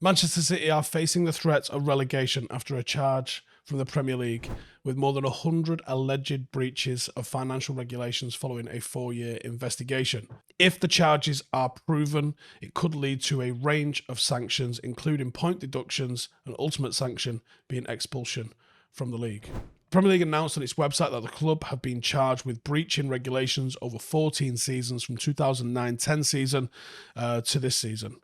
Manchester City are facing the threat of relegation after a charge from the Premier League with more than 100 alleged breaches of financial regulations following a 4-year investigation. If the charges are proven, it could lead to a range of sanctions, including point deductions and ultimate sanction being expulsion from the league. The Premier League announced on its website that the club have been charged with breaching regulations over 14 seasons from 2009-10 season to this season.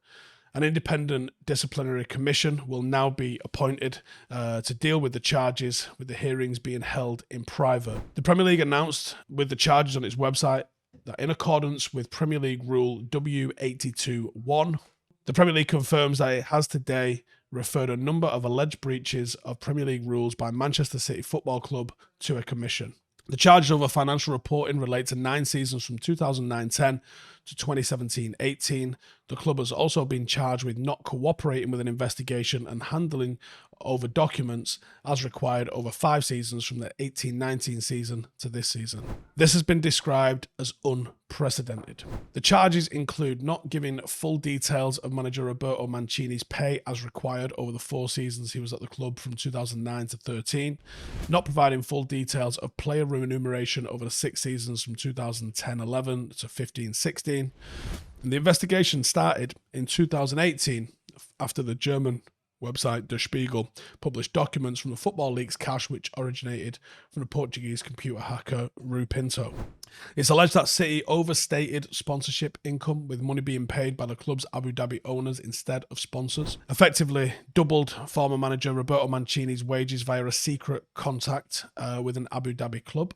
An independent disciplinary commission will now be appointed to deal with the charges, with the hearings being held in private. The Premier League announced with the charges on its website that in accordance with Premier League Rule W82(1), the Premier League confirms that it has today referred a number of alleged breaches of Premier League rules by Manchester City Football Club to a commission. The charges over financial reporting relate to 9 seasons from 2009-10 to 2017-18. The club has also been charged with not cooperating with an investigation and handling over documents as required over 5 seasons from the 18-19 season to this season. This has been described as unprecedented. The charges include not giving full details of manager Roberto Mancini's pay as required over the 4 seasons he was at the club from 2009 to 13, not providing full details of player remuneration over the 6 seasons from 2010-11 to 15-16. And the investigation started in 2018 after the German website Der Spiegel published documents from the Football League's cash which originated from the Portuguese computer hacker Rui Pinto. It's alleged that City overstated sponsorship income, with money being paid by the club's Abu Dhabi owners instead of sponsors, effectively doubled former manager Roberto Mancini's wages via a secret contact with an Abu Dhabi club,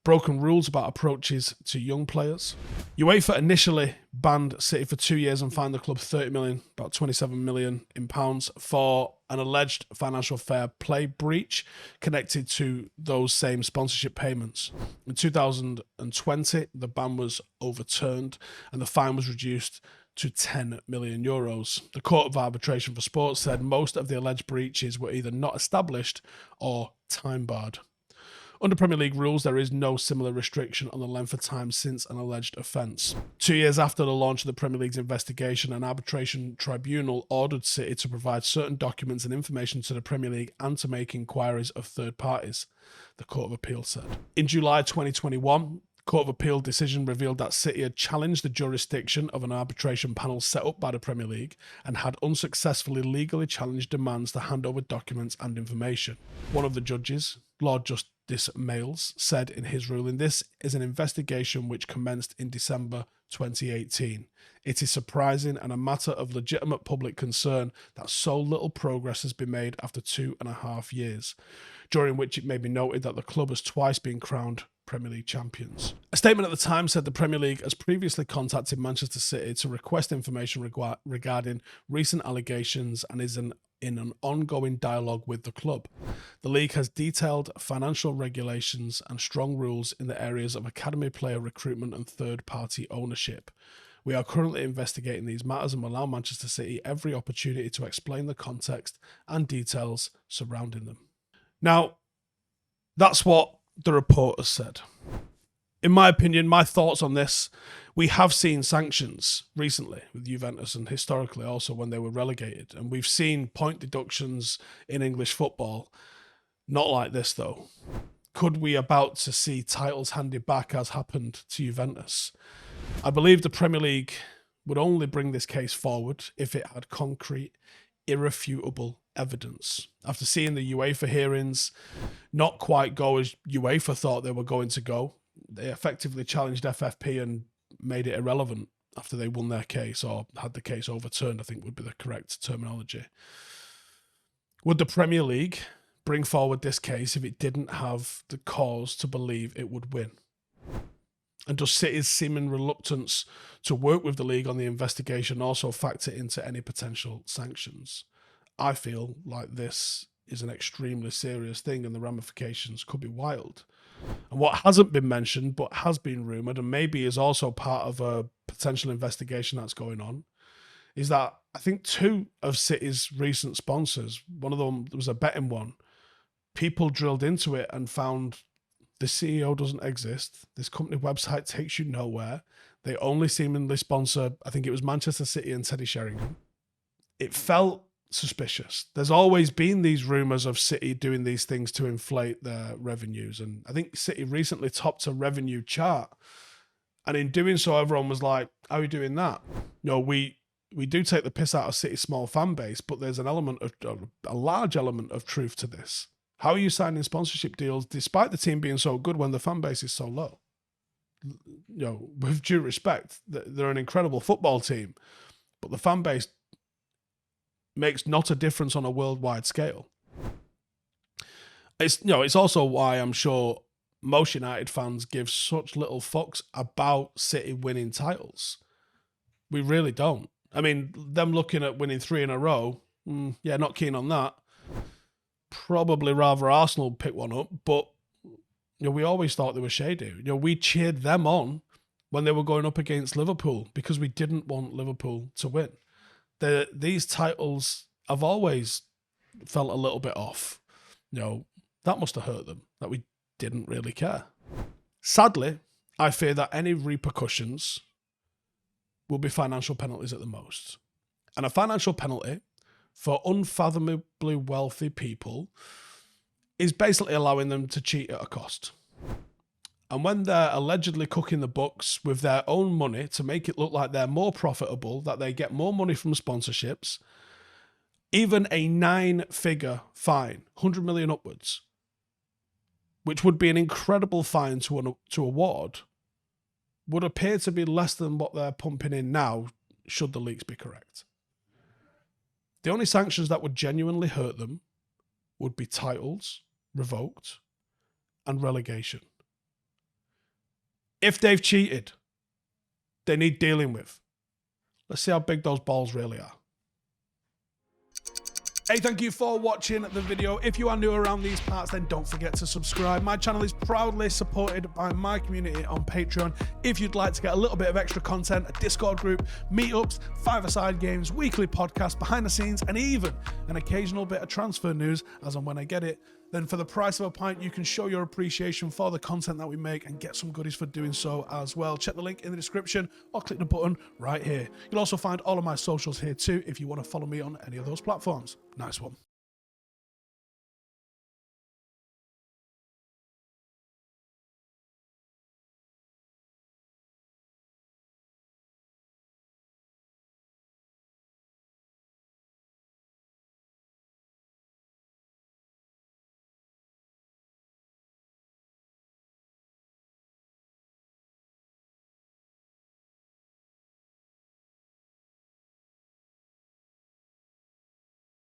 broken rules about approaches to young players. UEFA initially banned City for 2 years and fined the club 30 million, about 27 million in pounds, for an alleged financial fair play breach connected to those same sponsorship payments. In 2020, the ban was overturned and the fine was reduced to 10 million euros. The Court of Arbitration for Sport said most of the alleged breaches were either not established or time barred. Under Premier League rules, there is no similar restriction on the length of time since an alleged offence. 2 years after the launch of the Premier League's investigation, an arbitration tribunal ordered City to provide certain documents and information to the Premier League and to make inquiries of third parties, the Court of Appeal said. In July 2021, Court of Appeal decision revealed that City had challenged the jurisdiction of an arbitration panel set up by the Premier League and had unsuccessfully legally challenged demands to hand over documents and information. One of the judges, Lord Justice Males, said in his ruling, "This is an investigation which commenced in December 2018. It is surprising and a matter of legitimate public concern that so little progress has been made after 2.5 years, during which it may be noted that the club has twice been crowned Premier League champions." A statement at the time said the Premier League has previously contacted Manchester City to request information regarding recent allegations and is in an ongoing dialogue with the club. The league has detailed financial regulations and strong rules in the areas of academy player recruitment and third-party ownership. We are currently investigating these matters and will allow Manchester City every opportunity to explain the context and details surrounding them. Now, that's what the reporters said. In my opinion, my thoughts on this, we have seen sanctions recently with Juventus and historically also when they were relegated. And we've seen point deductions in English football. Not like this, though. Could we about to see titles handed back as happened to Juventus? I believe the Premier League would only bring this case forward if it had concrete, irrefutable evidence. After seeing the UEFA hearings not quite go as UEFA thought they were going to go, they effectively challenged FFP and made it irrelevant after they won their case, or had the case overturned, I think would be the correct terminology. Would the Premier League bring forward this case if it didn't have the cause to believe it would win? And does City's seeming reluctance to work with the league on the investigation also factor into any potential sanctions? I feel like this is an extremely serious thing and the ramifications could be wild. And what hasn't been mentioned but has been rumoured and maybe is also part of a potential investigation that's going on is that I think 2 of City's recent sponsors, one of them was a betting one, people drilled into it and found the CEO doesn't exist. This company website takes you nowhere. They only seemingly sponsor, I think it was Manchester City and Teddy Sheringham. it felt suspicious. There's always been these rumours of City doing these things to inflate their revenues. And I think City recently topped a revenue chart. And in doing so, everyone was like, how are you doing that? We do take the piss out of City's small fan base, but there's a large element of truth to this. How are you signing sponsorship deals despite the team being so good when the fan base is so low? With due respect, they're an incredible football team, but the fan base makes not a difference on a worldwide scale. It's also why I'm sure most United fans give such little fucks about City winning titles. We really don't. I mean, them looking at winning 3 in a row, not keen on that. Probably rather Arsenal pick one up, but we always thought they were shady. We cheered them on when they were going up against Liverpool because we didn't want Liverpool to win. These titles have always felt a little bit off. That must have hurt them, that we didn't really care. Sadly, I fear that any repercussions will be financial penalties at the most. And a financial penalty for unfathomably wealthy people is basically allowing them to cheat at a cost. And when they're allegedly cooking the books with their own money to make it look like they're more profitable, that they get more money from sponsorships, even a 9-figure fine, 100 million upwards, which would be an incredible fine to award, would appear to be less than what they're pumping in now, should the leaks be correct. The only sanctions that would genuinely hurt them would be titles revoked and relegation. If they've cheated, they need dealing with. Let's see how big those balls really are. Hey, thank you for watching the video. If you are new around these parts, then don't forget to subscribe. My channel is proudly supported by my community on Patreon. If you'd like to get a little bit of extra content, a Discord group, meetups, 5-a-side games, weekly podcasts, behind the scenes, and even an occasional bit of transfer news as and when I get it, then for the price of a pint, you can show your appreciation for the content that we make and get some goodies for doing so as well. Check the link in the description or click the button right here. You'll also find all of my socials here too if you want to follow me on any of those platforms. Nice one.